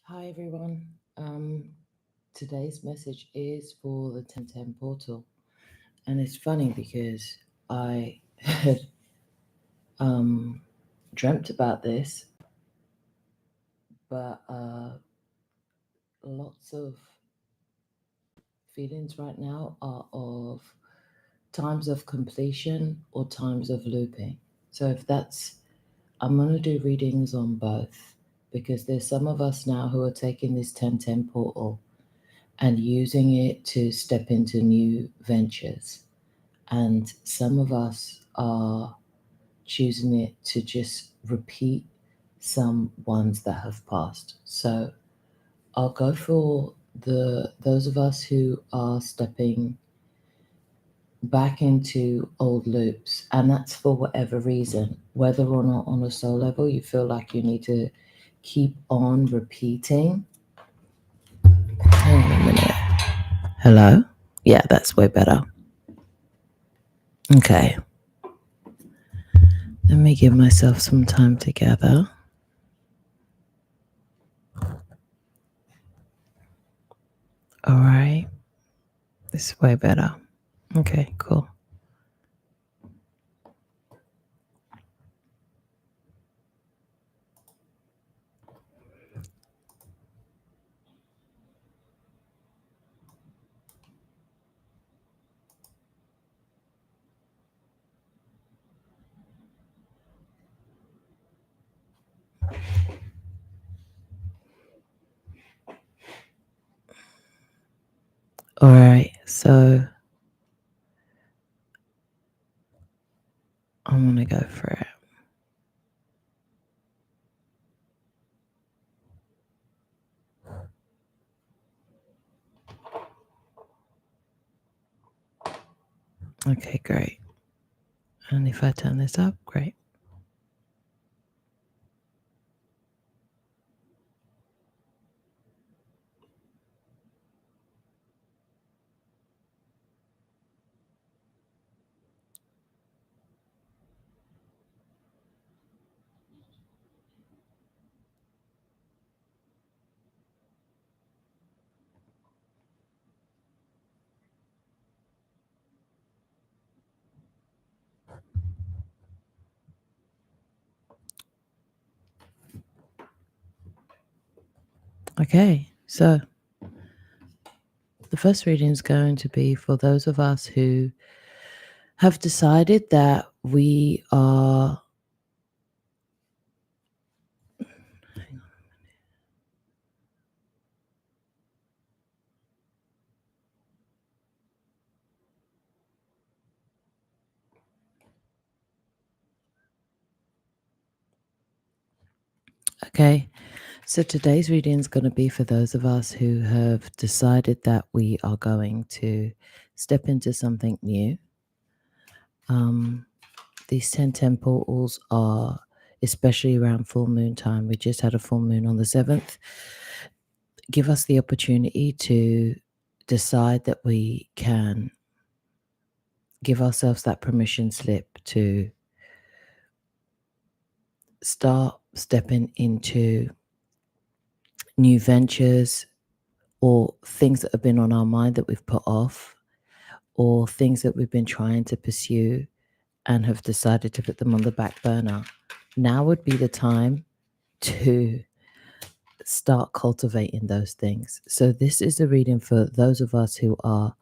Hi everyone. Today's message is for the 1010 portal, and it's funny because I had um, dreamt about this, but lots of feelings right now are of times of completion or times of looping. So if that's, I'm gonna do readings on both because there's some of us now who are taking this 1010 portal and using it to step into new ventures. And some of us are choosing it to just repeat some ones that have passed. So I'll go for the those of us who are stepping back into old loops, and that's for whatever reason, whether or not on a soul level you feel like you need to keep on repeating. Hang on a minute. Hello? Yeah, that's way better. Okay. Let me give myself some time to gather. All right. This is way better. Okay, cool. All right. So I'm going to go for it. Okay, great. And if I turn this up, great. Okay. So the first reading is going to be for those of us who have decided that we are. Okay. So today's reading is going to be for those of us who have decided that we are going to step into something new. These 1010 portals are especially around full moon time. We just had a full moon on the 7th. Give us the opportunity to decide that we can give ourselves that permission slip to start stepping into new ventures or things that have been on our mind that we've put off or things that we've been trying to pursue and have decided to put them on the back burner. Now would be the time to start cultivating those things. So this is a reading for those of us who are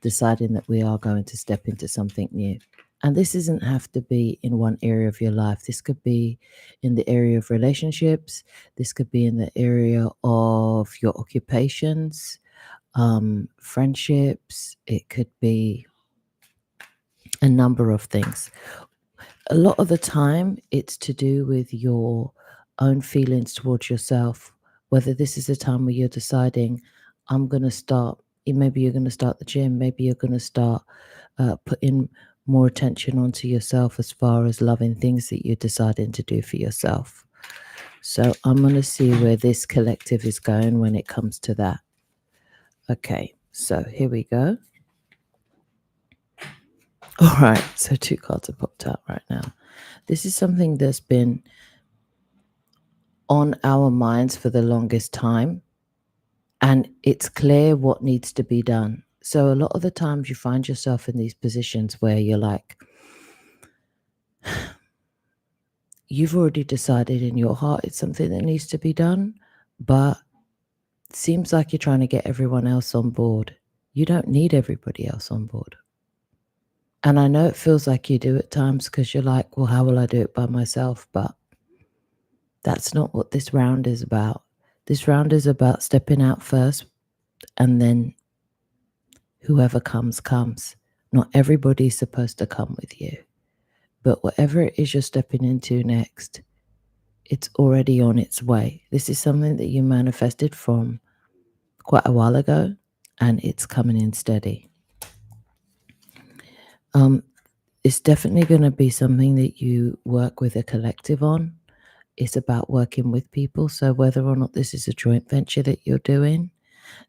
deciding that we are going to step into something new. And this doesn't have to be in one area of your life. This could be in the area of relationships. This could be in the area of your occupations, friendships. It could be a number of things. A lot of the time, it's to do with your own feelings towards yourself. Whether this is a time where you're deciding, I'm going to start, maybe you're going to start the gym, maybe you're going to start putting more attention onto yourself as far as loving things that you're deciding to do for yourself. So I'm going to see where this collective is going when it comes to that. Okay, so here we go. All right, so 2 cards have popped out right now. This is something that's been on our minds for the longest time, and it's clear what needs to be done. So a lot of the times you find yourself in these positions where you're like, you've already decided in your heart it's something that needs to be done, but it seems like you're trying to get everyone else on board. You don't need everybody else on board. And I know it feels like you do at times because you're like, well, how will I do it by myself? But that's not what this round is about. This round is about stepping out first, and then whoever comes, comes. Not everybody's supposed to come with you. But whatever it is you're stepping into next, it's already on its way. This is something that you manifested from quite a while ago, and it's coming in steady. It's definitely going to be something that you work with a collective on. It's about working with people. So whether or not this is a joint venture that you're doing,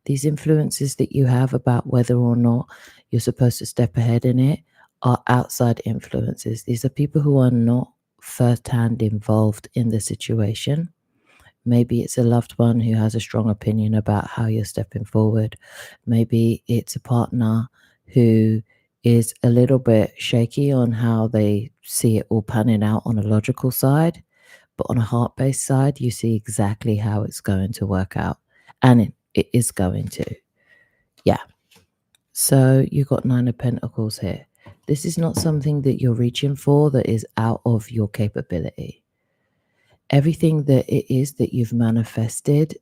these influences that you have about whether or not you're supposed to step ahead in it are outside influences. These are people who are not firsthand involved in the situation. Maybe it's a loved one who has a strong opinion about how you're stepping forward. Maybe it's a partner who is a little bit shaky on how they see it all panning out on a logical side, but on a heart-based side, you see exactly how it's going to work out. And it is going to. Yeah. So you got 9 of Pentacles here. This is not something that you're reaching for that is out of your capability. Everything that it is that you've manifested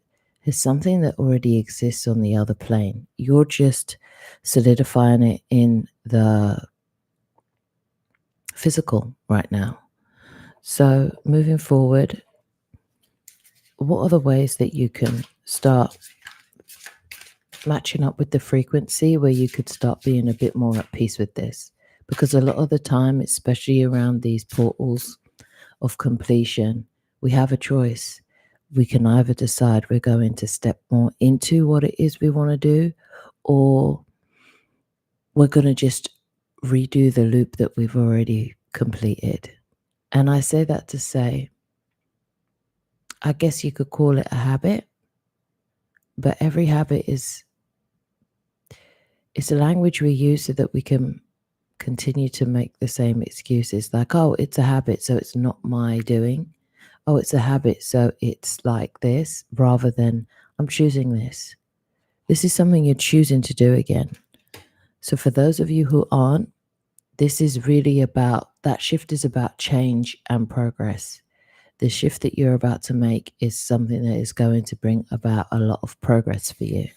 is something that already exists on the other plane. You're just solidifying it in the physical right now. So moving forward, what are the ways that you can start matching up with the frequency where you could start being a bit more at peace with this? Because a lot of the time, especially around these portals of completion, we have a choice. We can either decide we're going to step more into what it is we want to do, or we're going to just redo the loop that we've already completed. And I say that to say, I guess you could call it a habit, but every habit it's a language we use so that we can continue to make the same excuses, like, oh, it's a habit, so it's not my doing. Oh, it's a habit, so it's like this, rather than I'm choosing this. This is something you're choosing to do again. So for those of you who aren't, this is really about, that shift is about change and progress. The shift that you're about to make is something that is going to bring about a lot of progress for you.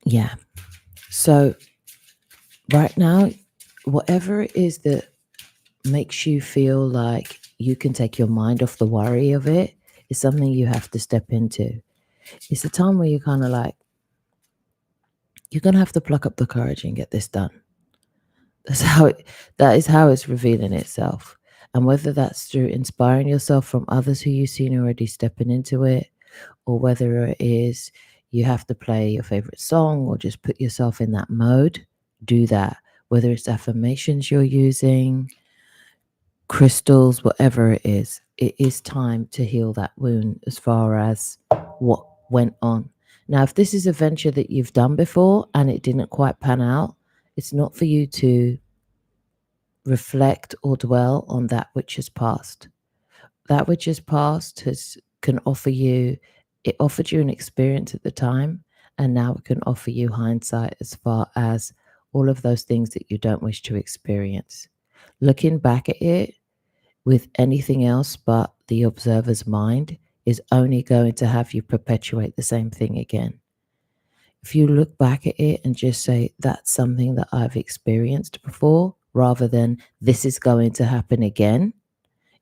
Yeah. So right now, whatever it is that makes you feel like you can take your mind off the worry of it is something you have to step into. It's a time where you're kind of like, you're going to have to pluck up the courage and get this done. That is how it's revealing itself. And whether that's through inspiring yourself from others who you've seen already stepping into it, or whether it is you have to play your favorite song or just put yourself in that mode, do that. Whether it's affirmations you're using, crystals, whatever it is time to heal that wound as far as what went on. Now, if this is a venture that you've done before and it didn't quite pan out, it's not for you to reflect or dwell on that which has passed. That which has passed can offer you, it offered you an experience at the time, and now it can offer you hindsight as far as all of those things that you don't wish to experience. Looking back at it with anything else but the observer's mind is only going to have you perpetuate the same thing again. If you look back at it and just say, that's something that I've experienced before, rather than this is going to happen again,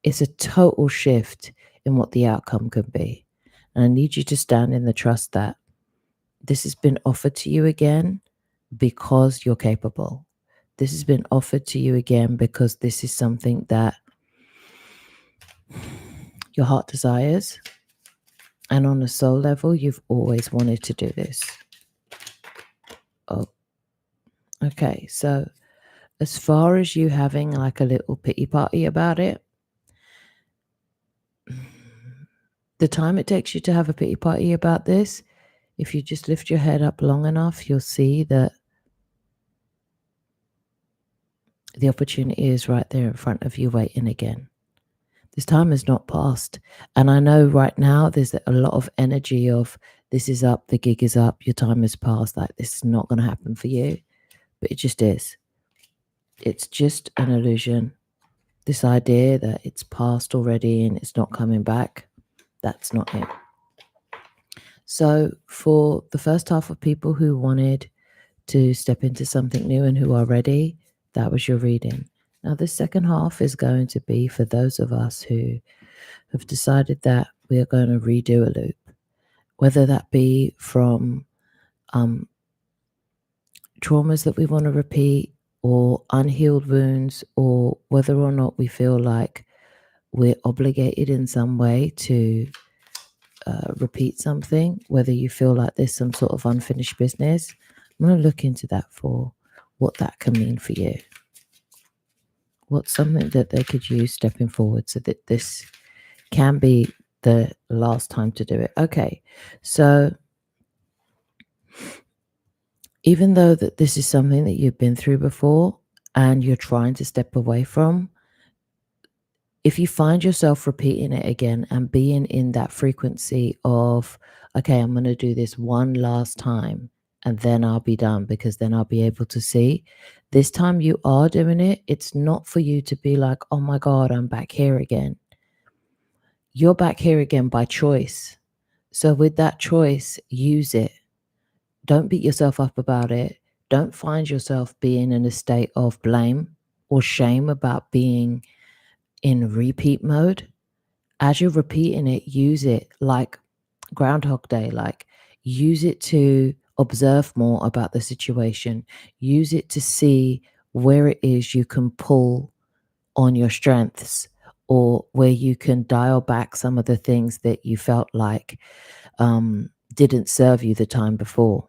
it's a total shift in what the outcome could be. And I need you to stand in the trust that this has been offered to you again because you're capable. This has been offered to you again because this is something that your heart desires. And on a soul level, you've always wanted to do this. Oh, okay. So as far as you having like a little pity party about it, The time it takes you to have a pity party about this, if you just lift your head up long enough, you'll see that the opportunity is right there in front of you waiting again. This time has not passed. And I know right now there's a lot of energy of this is up, the gig is up, your time has passed, like this is not going to happen for you. But it just is. It's just an illusion. This idea that it's past already and it's not coming back, that's not it. So for the first half of people who wanted to step into something new and who are ready, that was your reading. Now, the second half is going to be for those of us who have decided that we are going to redo a loop, whether that be from traumas that we want to repeat or unhealed wounds, or whether or not we feel like we're obligated in some way to repeat something, whether you feel like there's some sort of unfinished business. I'm going to look into that for what that can mean for you. What's something that they could use stepping forward so that this can be the last time to do it. Okay, so even though that this is something that you've been through before and you're trying to step away from, if you find yourself repeating it again and being in that frequency of, okay, I'm going to do this one last time and then I'll be done because then I'll be able to see. This time you are doing it. It's not for you to be like, oh my God, I'm back here again. You're back here again by choice. So with that choice, use it. Don't beat yourself up about it. Don't find yourself being in a state of blame or shame about being in repeat mode. As you're repeating it, use it like Groundhog Day, like use it to observe more about the situation. Use it to see where it is you can pull on your strengths or where you can dial back some of the things that you felt like didn't serve you the time before.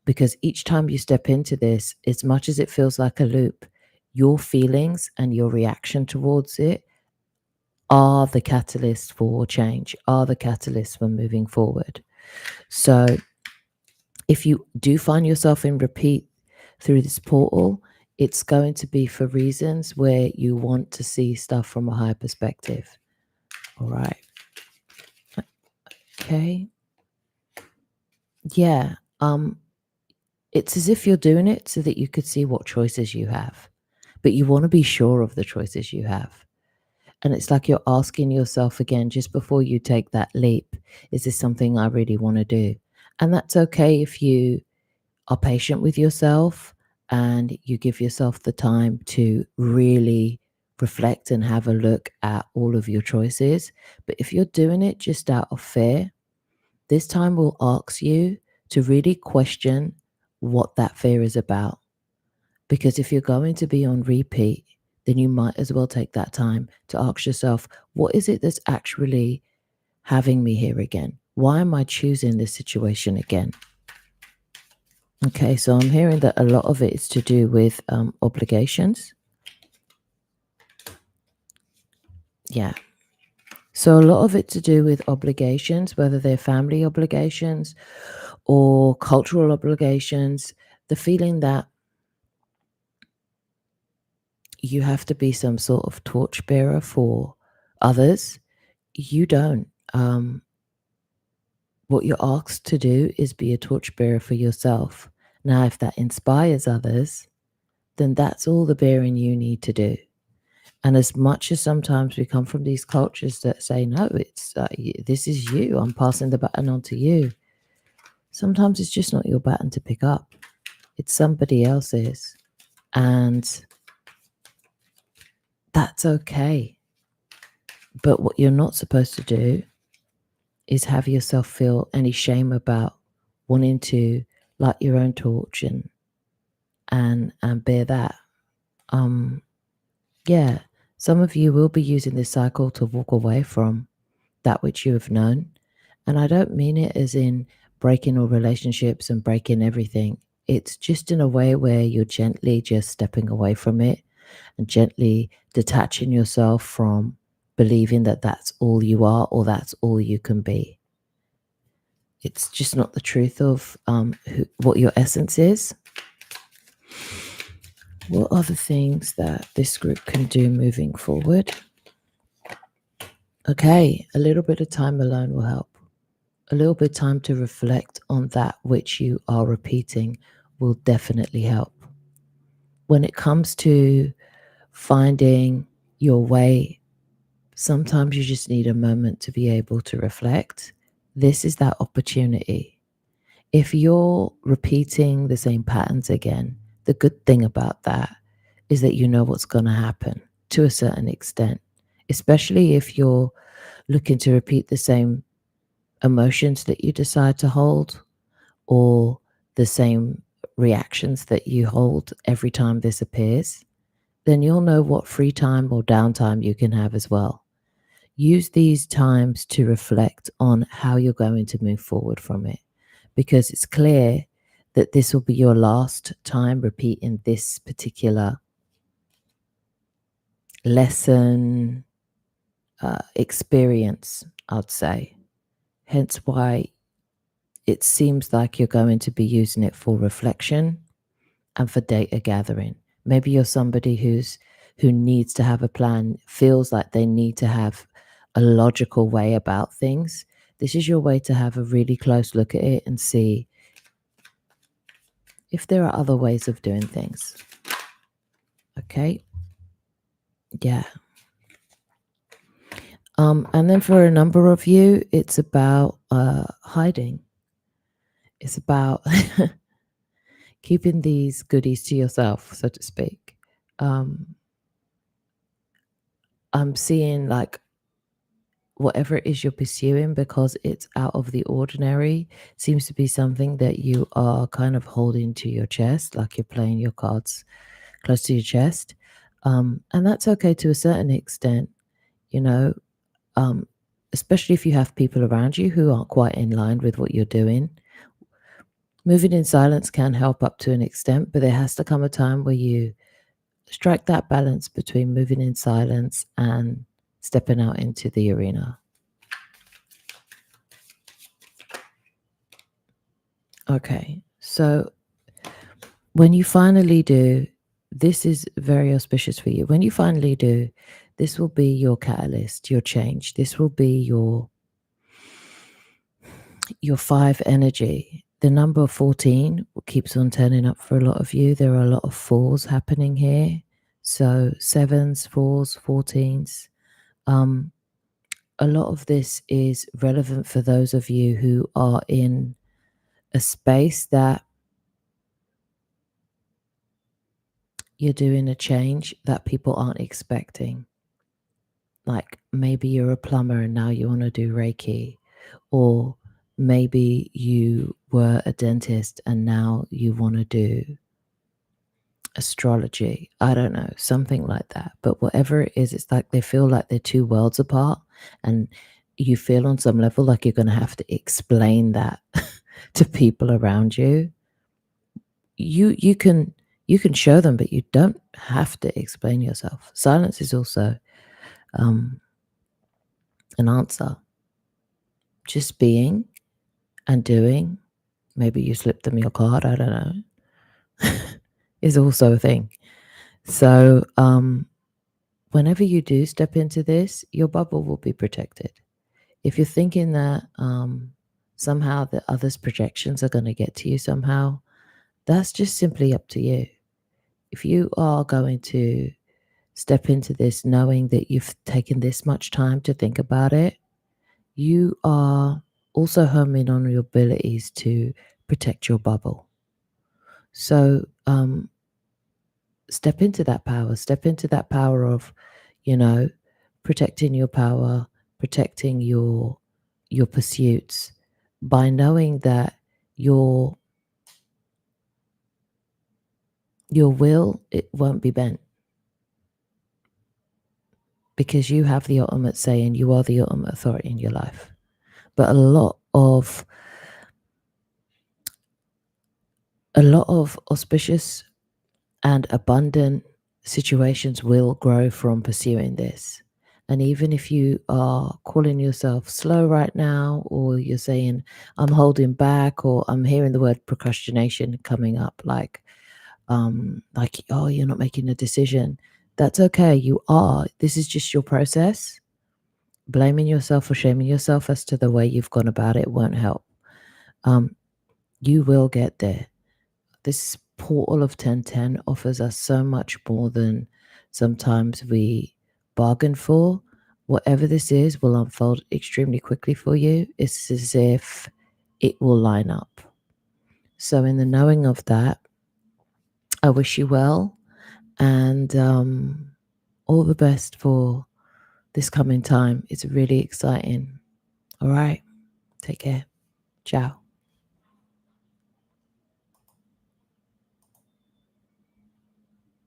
Because each time you step into this, as much as it feels like a loop, your feelings and your reaction towards it are the catalyst for change, are the catalyst for moving forward. So if you do find yourself in repeat through this portal, it's going to be for reasons where you want to see stuff from a higher perspective. All right. Okay. Yeah. It's as if you're doing it so that you could see what choices you have, but you want to be sure of the choices you have. And it's like you're asking yourself again, just before you take that leap, is this something I really want to do? And that's okay if you are patient with yourself and you give yourself the time to really reflect and have a look at all of your choices. But if you're doing it just out of fear, this time will ask you to really question what that fear is about. Because if you're going to be on repeat, then you might as well take that time to ask yourself, what is it that's actually having me here again? Why am I choosing this situation again? Okay, so I'm hearing that a lot of it is to do with obligations. Yeah. So a lot of it to do with obligations, whether they're family obligations or cultural obligations, the feeling that you have to be some sort of torchbearer for others. You don't. What you're asked to do is be a torchbearer for yourself. Now, if that inspires others, then that's all the bearing you need to do. And as much as sometimes we come from these cultures that say, no, it's this is you, I'm passing the baton on to you. Sometimes it's just not your baton to pick up. It's somebody else's. And that's okay. But what you're not supposed to do is have yourself feel any shame about wanting to light your own torch and bear that. Yeah, some of you will be using this cycle to walk away from that which you have known. And I don't mean it as in breaking all relationships and breaking everything. It's just in a way where you're gently just stepping away from it and gently detaching yourself from believing that that's all you are or that's all you can be. It's just not the truth of what your essence is. What are the things that this group can do moving forward? Okay, a little bit of time alone will help. A little bit of time to reflect on that which you are repeating will definitely help. When it comes to finding your way, sometimes you just need a moment to be able to reflect. This is that opportunity. If you're repeating the same patterns again, the good thing about that is that you know what's going to happen to a certain extent, especially if you're looking to repeat the same emotions that you decide to hold or the same reactions that you hold every time this appears, then you'll know what free time or downtime you can have as well. Use these times to reflect on how you're going to move forward from it, because it's clear that this will be your last time repeating this particular lesson, experience, I'd say. Hence why it seems like you're going to be using it for reflection and for data gathering. Maybe you're somebody who needs to have a plan, feels like they need to have a logical way about things. This is your way to have a really close look at it and see if there are other ways of doing things. Okay? Yeah. And then for a number of you, it's about hiding. It's about keeping these goodies to yourself, so to speak. I'm seeing like whatever it is you're pursuing, because it's out of the ordinary, seems to be something that you are kind of holding to your chest, like you're playing your cards close to your chest. And that's okay to a certain extent, you know, especially if you have people around you who aren't quite in line with what you're doing. Moving in silence can help up to an extent, but there has to come a time where you strike that balance between moving in silence and stepping out into the arena. Okay, so when you finally do, this is very auspicious for you. When you finally do, this will be your catalyst, your change. This will be your 5 energy. The number 14 keeps on turning up for a lot of you. There are a lot of 4s happening here. So 7s, 4s, 14s. A lot of this is relevant for those of you who are in a space that you're doing a change that people aren't expecting. Like maybe you're a plumber and now you want to do Reiki, or maybe you were a dentist and now you want to do astrology. I don't know, something like that. But whatever it is, it's like they feel like they're two worlds apart, and you feel on some level like you're going to have to explain that to people around you. You can show them, but you don't have to explain yourself. Silence is also an answer. Just being and doing, maybe you slipped them your card, I don't know, is also a thing. So whenever you do step into this, your bubble will be protected. If you're thinking that somehow the others' projections are going to get to you somehow, that's just simply up to you. If you are going to step into this knowing that you've taken this much time to think about it, you are also homing on your abilities to protect your bubble. So step into that power of, protecting your power, protecting your pursuits, by knowing that your will, it won't be bent, because you have the ultimate say and you are the ultimate authority in your life. But a lot of auspicious and abundant situations will grow from pursuing this. And even if you are calling yourself slow right now, or you're saying, I'm holding back, or I'm hearing the word procrastination coming up, like, oh, you're not making a decision. That's okay. You are. This is just your process. Blaming yourself or shaming yourself as to the way you've gone about it won't help. You will get there. This portal of 1010 offers us so much more than sometimes we bargain for. Whatever this is will unfold extremely quickly for you. It's as if it will line up. So, in the knowing of that, I wish you well, and all the best for this coming time. It's really exciting. All right. Take care. Ciao.